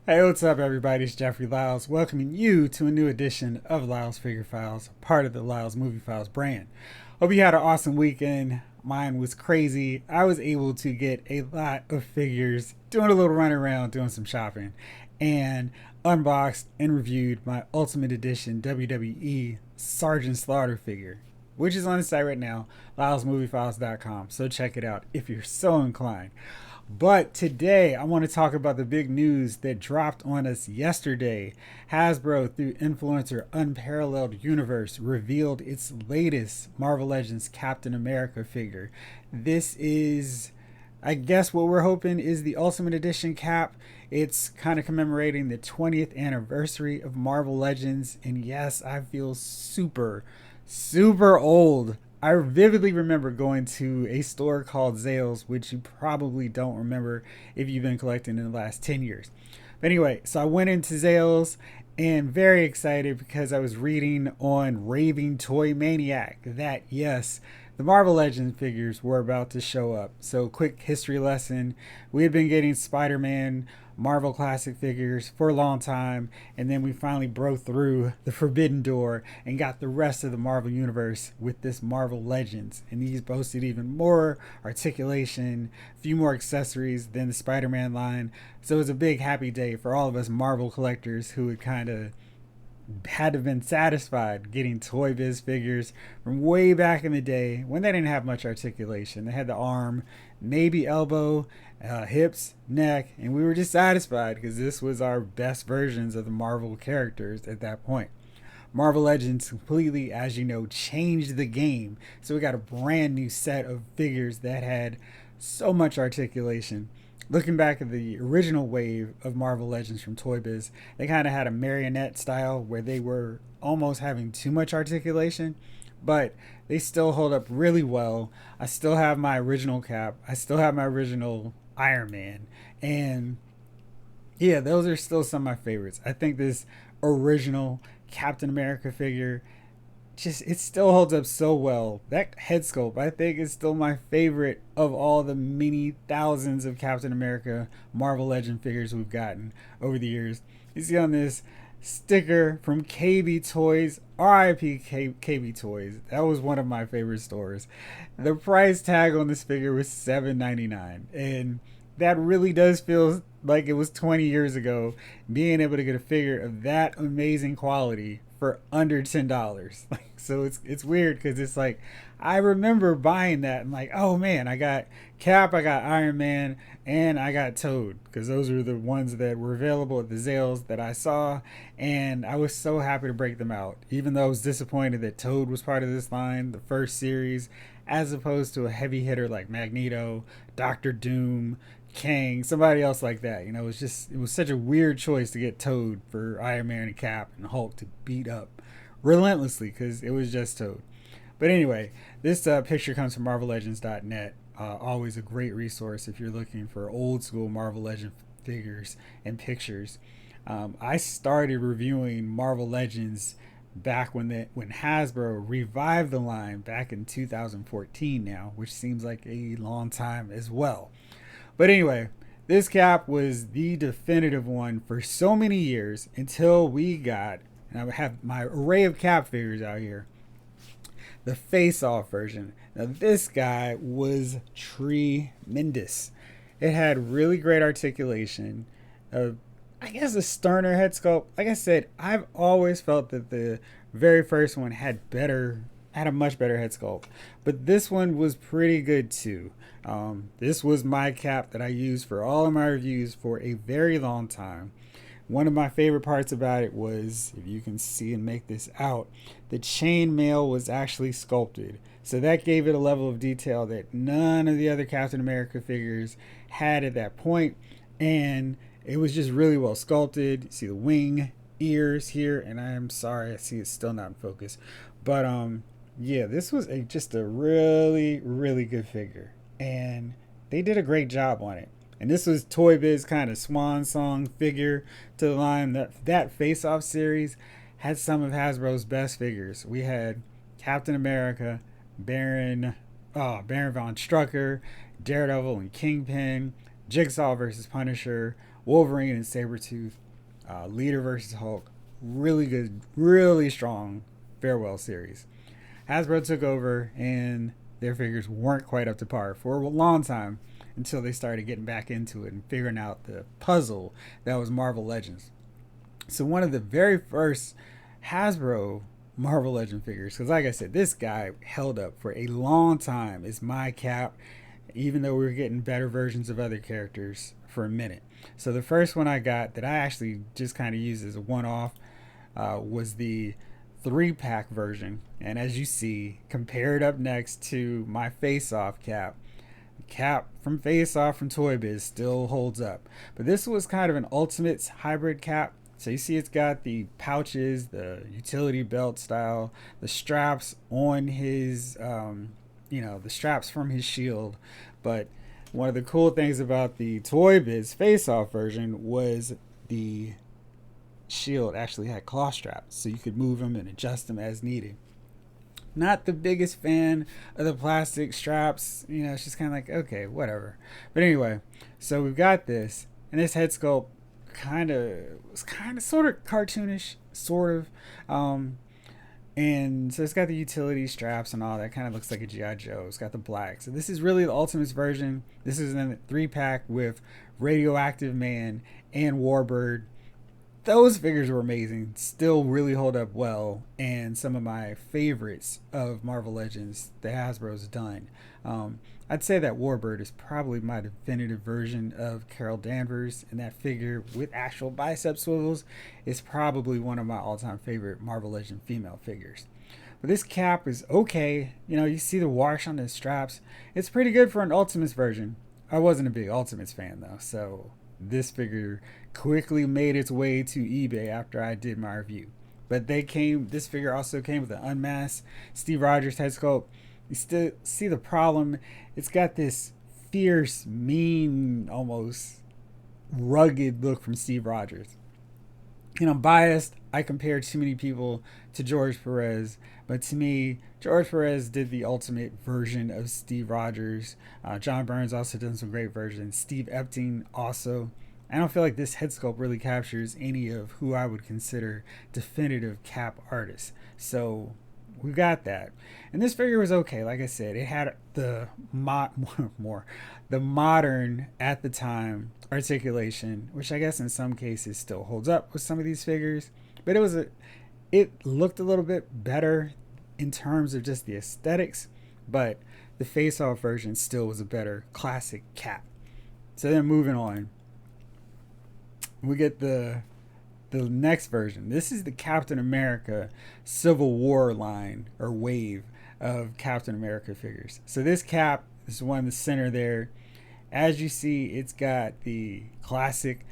Hey, what's up, everybody? It's Jeffrey Lyles, welcoming you to a new edition of Lyles Figure Files, part of the Lyles Movie Files brand. Hope you had an awesome weekend. Mine was crazy. I was able to get a lot of figures, doing a little run around, doing some shopping, and unboxed and reviewed my Ultimate Edition WWE Sergeant Slaughter figure, which is on the site right now, lylesmoviefiles.com. So check it out if you're so inclined. But today, I want to talk about the big news that dropped on us yesterday. Hasbro, through influencer Unparalleled Universe, revealed its latest Marvel Legends Captain America figure. This is, I guess, what we're hoping is the Ultimate Edition cap. It's kind of commemorating the 20th anniversary of Marvel Legends. And yes, I feel super old. I vividly remember going to a store called Zales, which you probably don't remember if you've been collecting in the last 10 years. But anyway, so I went into Zales and very excited because I was reading on Raving Toy Maniac that yes, the Marvel Legends figures were about to show up. So, quick history lesson: we had been getting Spider-Man Marvel Classic figures for a long time, and then we finally broke through the forbidden door and got the rest of the Marvel Universe with this Marvel Legends. And these boasted even more articulation, a few more accessories than the Spider-Man line. So it was a big happy day for all of us Marvel collectors who had kind of had to have been satisfied getting Toy Biz figures from way back in the day when they didn't have much articulation. They had the arm, maybe elbow, hips, neck, and we were just satisfied because this was our best versions of the Marvel characters at that point. Marvel Legends completely, as you know, changed the game. So we got a brand new set of figures that had so much articulation. Looking back at the original wave of Marvel Legends from Toy Biz, they kind of had a marionette style where they were almost having too much articulation, but they still hold up really well. I still have my original cap. I still have my original Iron Man. And yeah, those are still some of my favorites. I think this original Captain America figure just it still holds up so well. That head sculpt, I think, is still my favorite of all the many thousands of Captain America Marvel Legend figures we've gotten over the years. You see on this sticker from KB Toys, RIP KB Toys. That was one of my favorite stores. The price tag on this figure was $7.99, and that really does feel like it was 20 years ago, being able to get a figure of that amazing quality for under $10. Like, so it's weird because it's like I remember buying that and like, oh man, I got Cap, I got Iron Man, and I got Toad because those were the ones that were available at the Zales that I saw, and I was so happy to break them out. Even though I was disappointed that Toad was part of this line, the first series, as opposed to a heavy hitter like Magneto, Doctor Doom, Kang, somebody else like that. You know, it was such a weird choice to get Toad for Iron Man and Cap and Hulk to beat up relentlessly because it was just Toad. But anyway, this picture comes from MarvelLegends.net. Always a great resource if you're looking for old school Marvel Legend figures and pictures. I started reviewing Marvel Legends back when Hasbro revived the line back in 2014 now, which seems like a long time as well. But anyway, this cap was the definitive one for so many years until we got, and I have my array of cap figures out here, the face-off version. Now this guy was tremendous. It had really great articulation. I guess a sterner head sculpt. Like I said, I've always felt that the very first one had a much better head sculpt, but this one was pretty good too. This was my cap that I used for all of my reviews for a very long time. One of my favorite parts about it was, if you can see and make this out, the chain mail was actually sculpted. So that gave it a level of detail that none of the other Captain America figures had at that point. And it was just really well sculpted. You see the wing, ears here, and I am sorry, I see it's still not in focus. But yeah, this was just a really good figure. And they did a great job on it. And this was Toy Biz kind of swan song figure to the line. That Face Off series had some of Hasbro's best figures. We had Captain America, Baron von Strucker, Daredevil and Kingpin, Jigsaw versus Punisher, Wolverine and Sabretooth, Leader versus Hulk. Really good, really strong farewell series. Hasbro took over and their figures weren't quite up to par for a long time until they started getting back into it and figuring out the puzzle that was Marvel Legends. So one of the very first Hasbro Marvel Legend figures, because like I said, this guy held up for a long time, is my Cap, even though we were getting better versions of other characters for a minute. So the first one I got that I actually just kind of used as a one-off was the 3-pack version. And as you see, compared up next to my face-off Cap, Cap from Face Off from Toy Biz still holds up. But this was kind of an Ultimates hybrid Cap. So you see it's got the pouches, the utility belt style, the straps on his, the straps from his shield. But one of the cool things about the Toy Biz Face Off version was the shield actually had cloth straps. So you could move them and adjust them as needed. Not the biggest fan of the plastic straps. It's just kind of like, okay, whatever. But anyway, so we've got this. And this head sculpt was sort of cartoonish, sort of. And so it's got the utility straps and all that. Kind of looks like a G.I. Joe. It's got the black. So this is really the Ultimates version. This is in a 3-pack with Radioactive Man and Warbird. Those figures were amazing, still really hold up well, and some of my favorites of Marvel Legends that Hasbro's done. I'd say that Warbird is probably my definitive version of Carol Danvers, and that figure with actual bicep swivels is probably one of my all-time favorite Marvel Legend female figures. But this Cap is okay. You see the wash on the straps. It's pretty good for an Ultimates version. I wasn't a big Ultimates fan though, so this figure quickly made its way to eBay after I did my review. But this figure also came with an unmasked Steve Rogers head sculpt. You still see the problem. It's got this fierce, mean, almost rugged look from Steve Rogers. I'm biased. I compare too many people to George Perez. But to me, George Perez did the ultimate version of Steve Rogers. John Burns also did some great versions. Steve Epting also. I don't feel like this head sculpt really captures any of who I would consider definitive Cap artists. So we got that. And this figure was okay. Like I said, it had the the modern at the time articulation, which I guess in some cases still holds up with some of these figures. But it looked a little bit better in terms of just the aesthetics, but the face-off version still was a better classic Cap. So then moving on, we get the next version. This is the Captain America Civil War line or wave of Captain America figures. So this Cap is the one in the center there. As you see, it's got the classic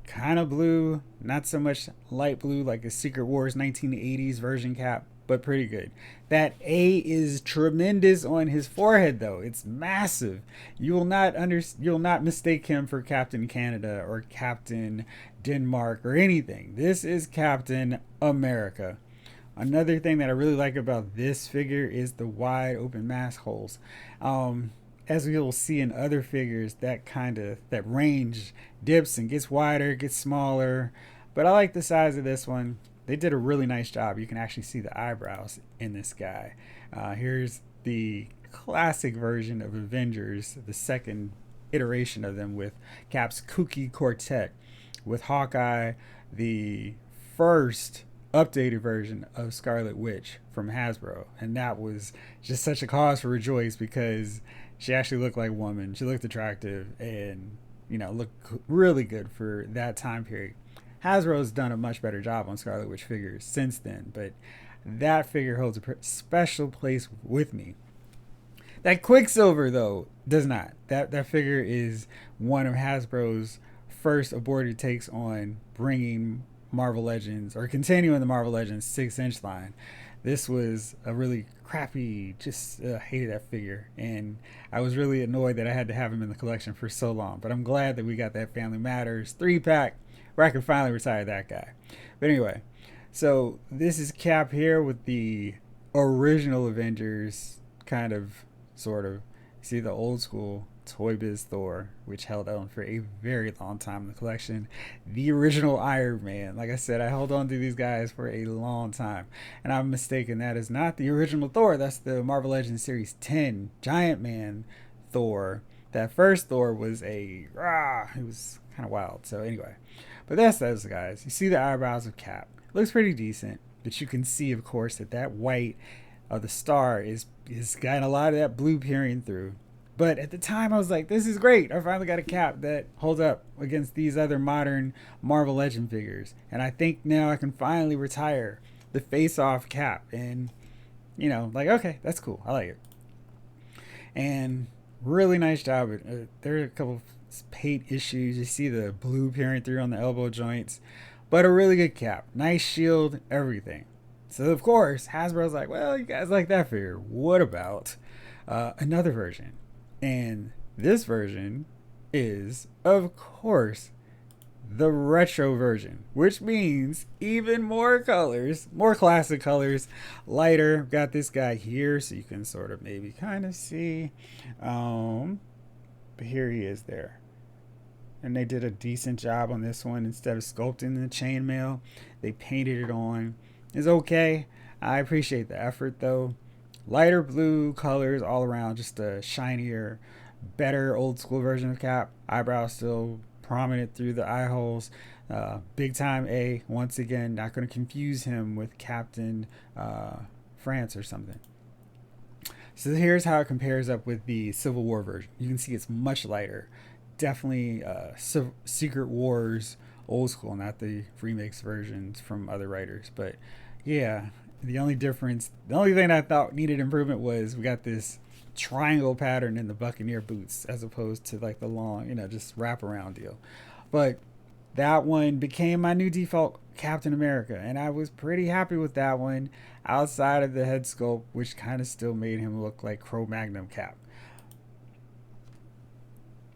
kind of blue, not so much light blue like a Secret Wars 1980s version Cap, but pretty good. That A is tremendous on his forehead though. It's massive. You'll not mistake him for Captain Canada or Captain Denmark or anything. This is Captain America. Another thing that I really like about this figure is the wide open mask holes. As we will see in other figures, that range dips and gets wider, gets smaller. But I like the size of this one. They did a really nice job. You can actually see the eyebrows in this guy. Here's the classic version of Avengers, the second iteration of them with Cap's kooky quartet, with Hawkeye, the first updated version of Scarlet Witch from Hasbro. And that was just such a cause for rejoice because she actually looked like a woman. She looked attractive and, looked really good for that time period. Hasbro's done a much better job on Scarlet Witch figures since then, but that figure holds a special place with me. That Quicksilver, though, does not. That figure is one of Hasbro's first aborted takes on bringing Marvel Legends, or continuing the Marvel Legends 6-inch line. This was a really crappy, hated that figure, and I was really annoyed that I had to have him in the collection for so long, but I'm glad that we got that Family Matters 3-pack where I can finally retire that guy. But anyway, so this is Cap here with the original Avengers, sort of. See the old school Toy Biz Thor, which held on for a very long time in the collection. The original Iron Man. Like I said, I held on to these guys for a long time. And I'm mistaken, that is not the original Thor. That's the Marvel Legends Series 10 Giant Man Thor. That first Thor was it was kind of wild. So anyway, but that's those guys. You see the eyebrows of Cap. Looks pretty decent, but you can see, of course, that white of the star is got a lot of that blue peering through. But at the time, I was like, this is great. I finally got a Cap that holds up against these other modern Marvel Legend figures. And I think now I can finally retire the face-off Cap. And, like, okay, that's cool. I like it. And really nice job. There are a couple of paint issues. You see the blue peering through on the elbow joints. But a really good Cap. Nice shield, everything. So, of course, Hasbro's like, well, you guys like that figure. What about another version? And this version is, of course, the retro version, which means even more colors, more classic colors, lighter. Got this guy here, so you can sort of maybe kind of see. But here he is there. And they did a decent job on this one. Instead of sculpting the chainmail, they painted it on. It's okay. I appreciate the effort, though. Lighter blue colors all around, just a shinier, better old school version of Cap. Eyebrows still prominent through the eye holes. Big time A, once again, not going to confuse him with Captain France or something. So here's how it compares up with the Civil War version. You can see it's much lighter. Definitely Secret Wars old school, not the remix versions from other writers. But yeah, the only thing I thought needed improvement was we got this triangle pattern in the Buccaneer boots as opposed to like the long, just wraparound deal. But that one became my new default Captain America, and I was pretty happy with that one outside of the head sculpt, which kind of still made him look like Cro-Magnon Cap.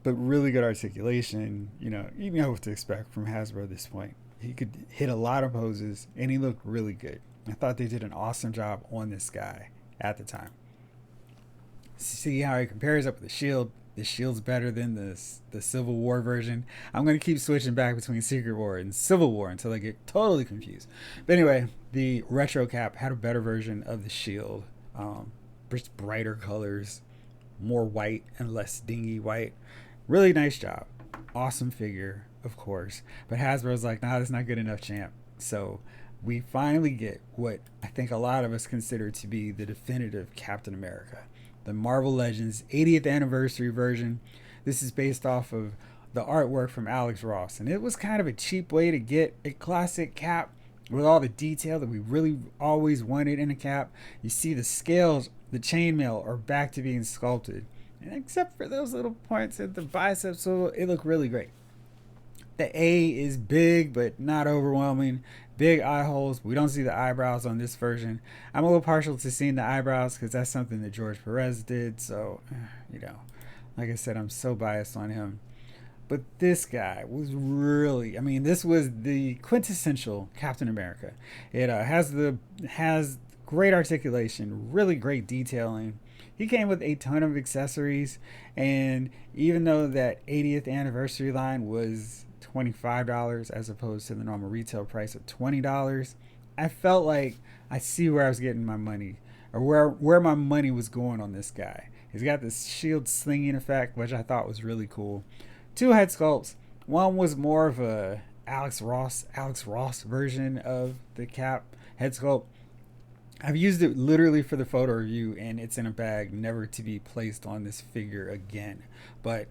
But really good articulation, you know what to expect from Hasbro at this point. He could hit a lot of poses, and he looked really good. I thought they did an awesome job on this guy at the time. See how he compares up with the shield. The shield's better than the Civil War version. I'm going to keep switching back between Secret War and Civil War until I get totally confused. But anyway, the retro Cap had a better version of the shield. Just brighter colors, more white and less dingy white. Really nice job. Awesome figure, of course. But Hasbro's like, nah, that's not good enough, champ. So we finally get what I think a lot of us consider to be the definitive Captain America. The Marvel Legends 80th anniversary version. This is based off of the artwork from Alex Ross. And it was kind of a cheap way to get a classic Cap with all the detail that we really always wanted in a Cap. You see the scales, the chainmail are back to being sculpted. And except for those little points at the biceps, so it looked really great. The A is big, but not overwhelming. Big eye holes. We don't see the eyebrows on this version. I'm a little partial to seeing the eyebrows because that's something that George Perez did. So, like I said, I'm so biased on him. But this guy was really, this was the quintessential Captain America. It has great articulation, really great detailing. He came with a ton of accessories, and even though that 80th anniversary line was $25 as opposed to the normal retail price of $20, I felt like I see where I was getting my money, or where my money was going on this guy. He's got this shield slinging effect, which I thought was really cool. 2 head sculpts. One was more of a Alex Ross version of the Cap head sculpt. I've used it literally for the photo review, and it's in a bag, never to be placed on this figure again. But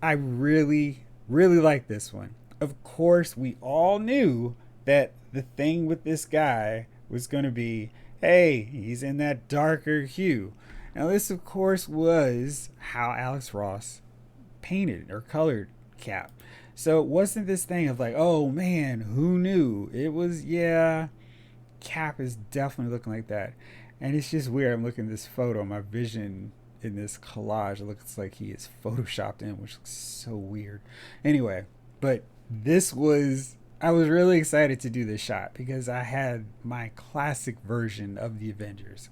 I really, really like this one. Of course, we all knew that the thing with this guy was going to be, hey, he's in that darker hue. Now, this, of course, was how Alex Ross painted or colored Cap. So it wasn't this thing of like, oh, man, who knew? It was, yeah, Cap is definitely looking like that. And it's just weird. I'm looking at this photo, my vision in this collage, it looks like he is photoshopped in, which looks so weird. Anyway, but I was really excited to do this shot because I had my classic version of the Avengers.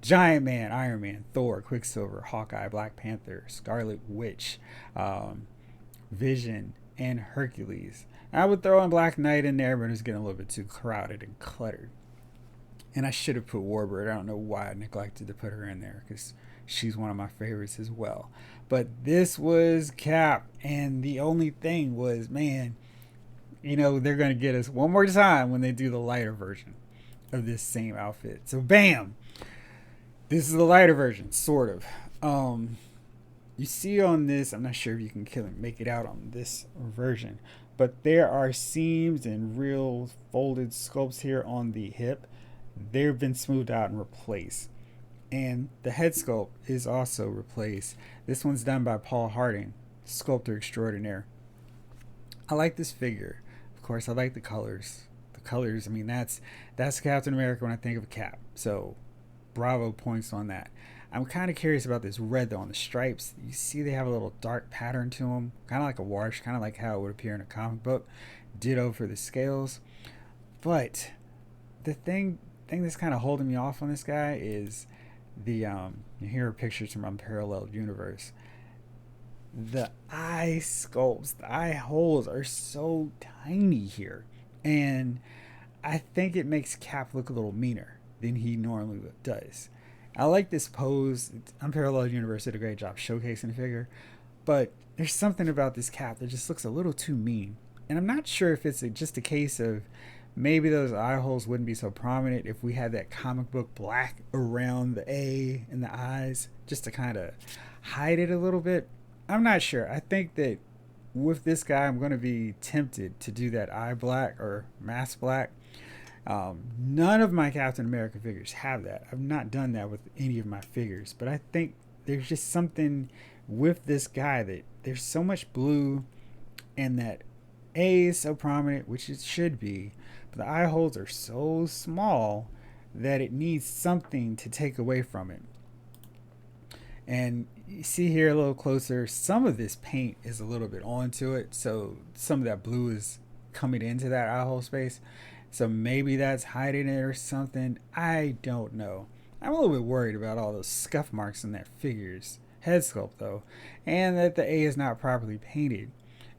Giant Man, Iron Man, Thor, Quicksilver, Hawkeye, Black Panther, Scarlet Witch, Vision, and Hercules. I would throw in Black Knight in there, but it's getting a little bit too crowded and cluttered. And I should have put Warbird. I don't know why I neglected to put her in there because she's one of my favorites as well. But this was Cap, and the only thing was, man, they're going to get us one more time when they do the lighter version of this same outfit. So, bam! This is the lighter version, sort of. You see on this, I'm not sure if you can make it out on this version, but there are seams and real folded sculpts here on the hip. They've been smoothed out and replaced. And the head sculpt is also replaced. This one's done by Paul Harding, sculptor extraordinaire. I like this figure. Of course, I like the colors. The colors, I mean, that's Captain America when I think of a Cap. So, bravo points on that. I'm kind of curious about this red, though, on the stripes. You see they have a little dark pattern to them. Kind of like a wash, kind of like how it would appear in a comic book. Ditto for the scales. But the thing that's kind of holding me off on this guy is here are pictures from Unparalleled Universe. The eye sculpts, the eye holes are so tiny here. And I think it makes Cap look a little meaner than he normally does. I like this pose. Unparalleled Universe did a great job showcasing the figure. But there's something about this Cap that just looks a little too mean. And I'm not sure if it's just a case of maybe those eye holes wouldn't be so prominent if we had that comic book black around the A and the eyes just to kind of hide it a little bit. I'm not sure. I think that with this guy, I'm going to be tempted to do that eye black or mask black. None of my Captain America figures have that. I've not done that with any of my figures, but I think there's just something with this guy that there's so much blue and that A is so prominent, which it should be, but the eye holes are so small that it needs something to take away from it. And you see here a little closer, some of this paint is a little bit onto it, so some of that blue is coming into that eye hole space. So maybe that's hiding it or something. I don't know. I'm a little bit worried about all those scuff marks in that figure's head sculpt, though, and that the A is not properly painted.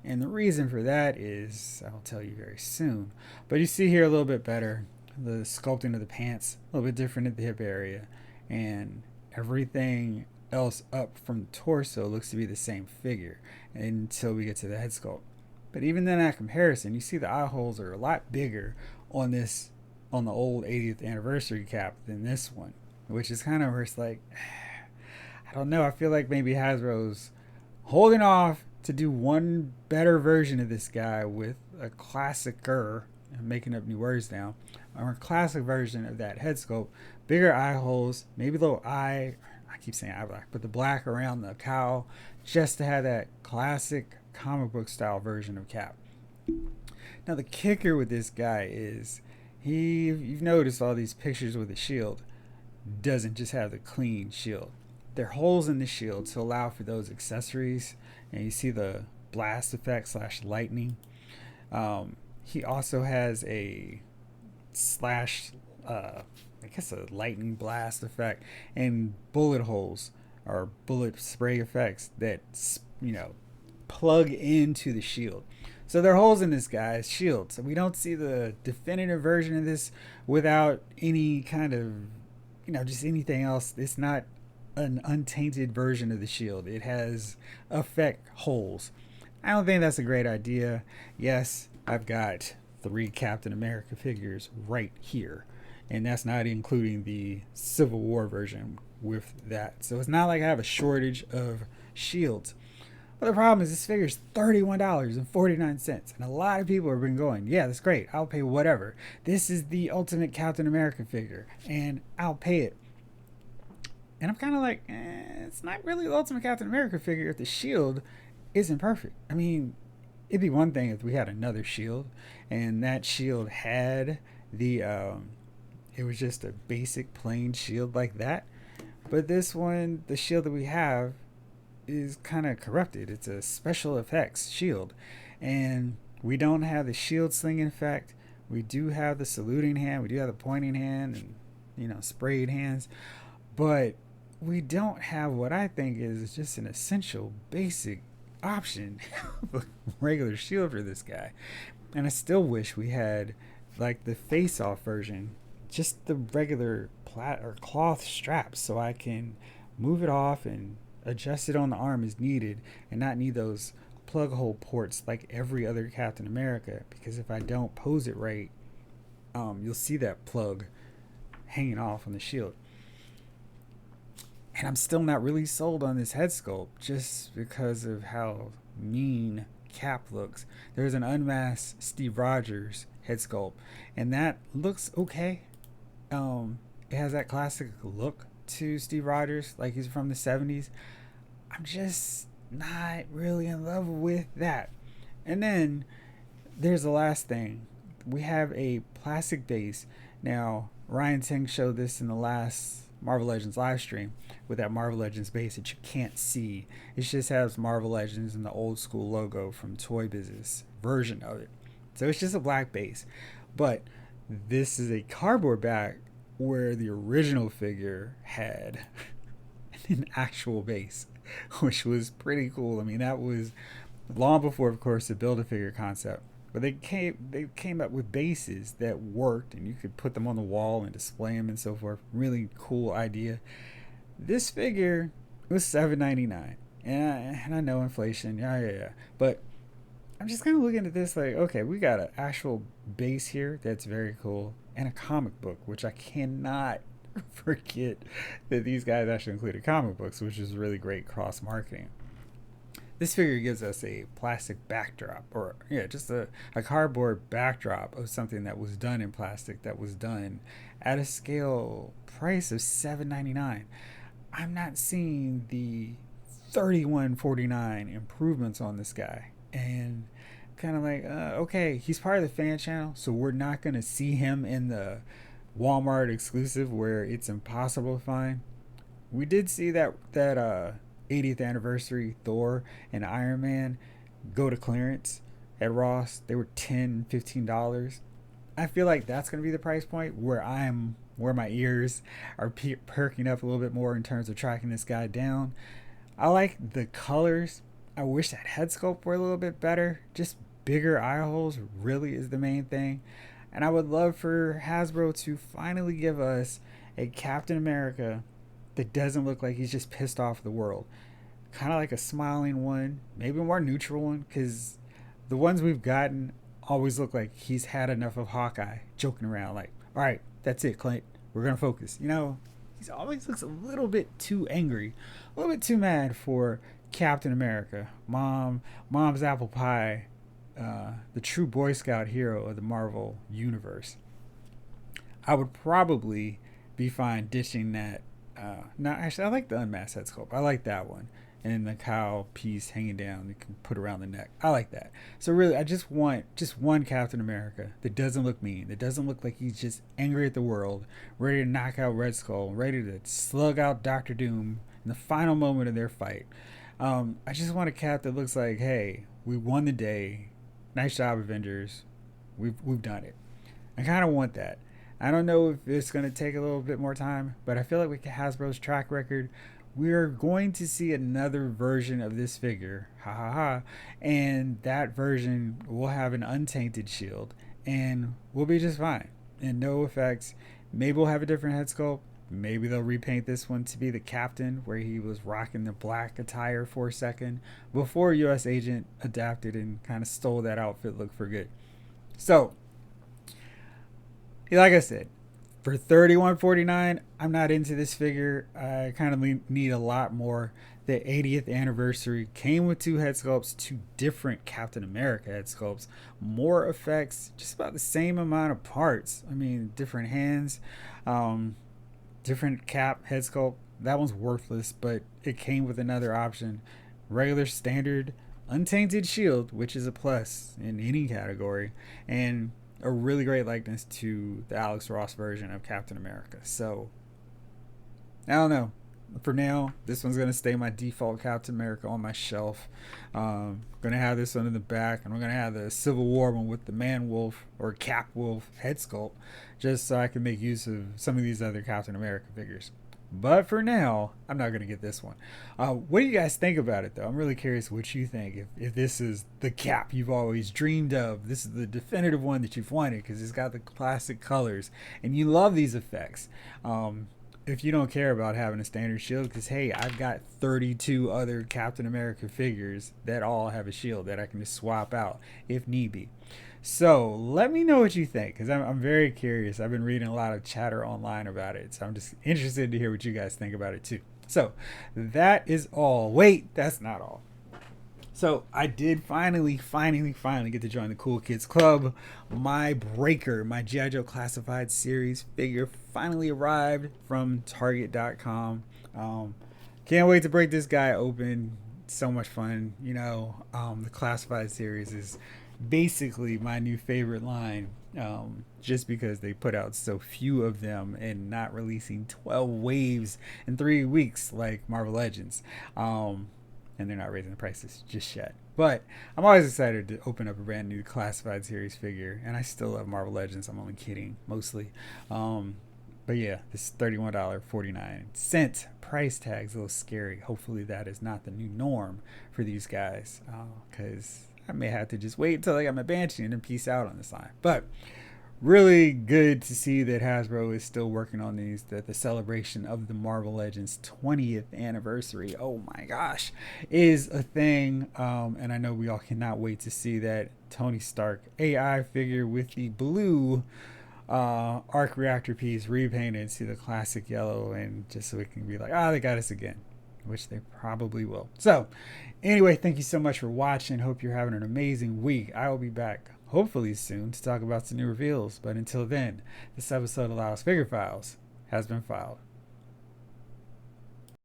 And the reason for that is, I'll tell you very soon. But you see here a little bit better, the sculpting of the pants, a little bit different at the hip area, and everything else up from the torso looks to be the same figure until we get to the head sculpt. But even then, that comparison, you see the eye holes are a lot bigger on the old 80th anniversary Cap than this one, which is kind of where it's like, I don't know. I feel like maybe Hasbro's holding off to do one better version of this guy with a classicer, I'm making up new words now, or a classic version of that head sculpt, bigger eye holes, maybe little I keep saying eye black, but the black around the cowl, just to have that classic comic book style version of Cap. Now the kicker with this guy is you've noticed all these pictures with the shield doesn't just have the clean shield. There are holes in the shield to allow for those accessories, and you see the blast effect / lightning. He also has a a lightning blast effect and bullet holes or bullet spray effects that plug into the shield. So there are holes in this guy's shield. So we don't see the definitive version of this without any kind of, just anything else. It's not an untainted version of the shield. It has effect holes. I don't think that's a great idea. Yes, I've got 3 Captain America figures right here. And that's not including the Civil War version with that. So it's not like I have a shortage of shields. But the problem is this figure is $31.49. And a lot of people have been going, yeah, that's great. I'll pay whatever. This is the ultimate Captain America figure. And I'll pay it. And I'm kind of like, it's not really the ultimate Captain America figure if the shield isn't perfect. I mean, it'd be one thing if we had another shield. And that shield had the... it was just a basic plain shield like that. But this one, the shield that we have, is kind of corrupted. It's a special effects shield. And we don't have the shield slinging effect. We do have the saluting hand. We do have the pointing hand and, sprayed hands. but we don't have what I think is just an essential basic option of a regular shield for this guy. And I still wish we had like the face off version, just the regular plat or cloth straps so I can move it off and adjust it on the arm as needed and not need those plug hole ports like every other Captain America, because if I don't pose it right, you'll see that plug hanging off on the shield. And I'm still not really sold on this head sculpt just because of how mean Cap looks. There's an unmasked Steve Rogers head sculpt, and that looks okay. It has that classic look to Steve Rogers, like he's from the 70s. I'm just not really in love with that. And then there's the last thing. We have a plastic base. Now, Ryan Ting showed this in the last Marvel Legends live stream with that Marvel Legends base that you can't see. It just has Marvel Legends and the old school logo from Toy Biz's version of it. So it's just a black base. But this is a cardboard back where the original figure had an actual base, which was pretty cool. I mean, that was long before, of course, the Build-A-Figure concept. But they came up with bases that worked, and you could put them on the wall and display them and so forth. Really cool idea. This figure was $7.99, and I know inflation, yeah. But I'm just kind of looking at this like, okay, we got an actual base here that's very cool, and a comic book, which I cannot forget that these guys actually included comic books, which is really great cross marketing. This figure gives us a plastic backdrop, or just a cardboard backdrop of something that was done in plastic, that was done at a scale price of $7.99. I'm not seeing the $31.49 improvements on this guy, and kind of like, okay, he's part of the fan channel, so we're not going to see him in the Walmart exclusive where it's impossible to find. We did see that 80th anniversary Thor and Iron Man go to clearance at Ross. They were $10-15. I feel like that's going to be the price point where my ears are perking up a little bit more in terms of tracking this guy down. I like the colors. I wish that head sculpt were a little bit better. Just bigger eye holes really is the main thing. And I would love for Hasbro to finally give us a Captain America that doesn't look like he's just pissed off the world. Kind of like a smiling one, maybe a more neutral one, because the ones we've gotten always look like he's had enough of Hawkeye, joking around like, all right, that's it, Clint, we're going to focus. He always looks a little bit too angry, a little bit too mad for Captain America, mom's apple pie, the true Boy Scout hero of the Marvel universe. I would probably be fine ditching that. No, actually, I like the unmasked head sculpt. I like that one. And the cow piece hanging down you can put around the neck. I like that. So really, I just want just one Captain America that doesn't look mean, that doesn't look like he's just angry at the world, ready to knock out Red Skull, ready to slug out Doctor Doom in the final moment of their fight. I just want a Cap that looks like, hey, we won the day. Nice job, Avengers. We've done it. I kind of want that. I don't know if it's going to take a little bit more time, but I feel like with Hasbro's track record, we're going to see another version of this figure, and that version will have an untainted shield, and we'll be just fine, and no effects. Maybe we'll have a different head sculpt. Maybe they'll repaint this one to be the Captain, where he was rocking the black attire for a second before US Agent adapted and kind of stole that outfit look for good. So, like I said, for $31.49, I'm not into this figure. I kind of need a lot more. The 80th anniversary came with two head sculpts, two different Captain America head sculpts, more effects, just about the same amount of parts. I mean, different hands, different Cap head sculpt. That one's worthless, but it came with another option. Regular standard untainted shield, which is a plus in any category, and a really great likeness to the Alex Ross version of Captain America. So, I don't know. For now, this one's going to stay my default Captain America on my shelf. I'm going to have this one in the back, and I'm going to have the Civil War one with the Man Wolf or Cap Wolf head sculpt, just so I can make use of some of these other Captain America figures. But for now, I'm not going to get this one. What do you guys think about it, though? I'm really curious what you think. If this is the cap you've always dreamed of, this is the definitive one that you've wanted because it's got the classic colors and you love these effects. If you don't care about having a standard shield, because hey, I've got 32 other Captain America figures that all have a shield that I can just swap out if need be. So let me know what you think because I'm very curious. I've been reading a lot of chatter online about it, so I'm just interested to hear what you guys think about it too. So that is all. Wait, that's not all. So I did finally get to join the Cool Kids Club. My Breaker, my G.I. Joe Classified Series figure finally arrived from Target.com. Can't wait to break this guy open. So much fun. The Classified Series is basically my new favorite line, just because they put out so few of them and not releasing 12 waves in 3 weeks like Marvel Legends. And they're not raising the prices just yet. But I'm always excited to open up a brand new Classified Series figure, and I still love Marvel Legends. I'm only kidding, mostly. But yeah, this $31.49 price tag's a little scary. Hopefully that is not the new norm for these guys, because I may have to just wait until I got my Banshee and then peace out on this line. But really good to see that Hasbro is still working on these, that the celebration of the Marvel Legends 20th anniversary, oh my gosh, is a thing. And I know we all cannot wait to see that Tony Stark AI figure with the blue arc reactor piece repainted to the classic yellow, and just so we can be like, they got us again, which they probably will. So anyway, thank you so much for watching. Hope you're having an amazing week. I will be back hopefully soon to talk about some new reveals. But until then, this episode of Lyle's Figure Files has been filed.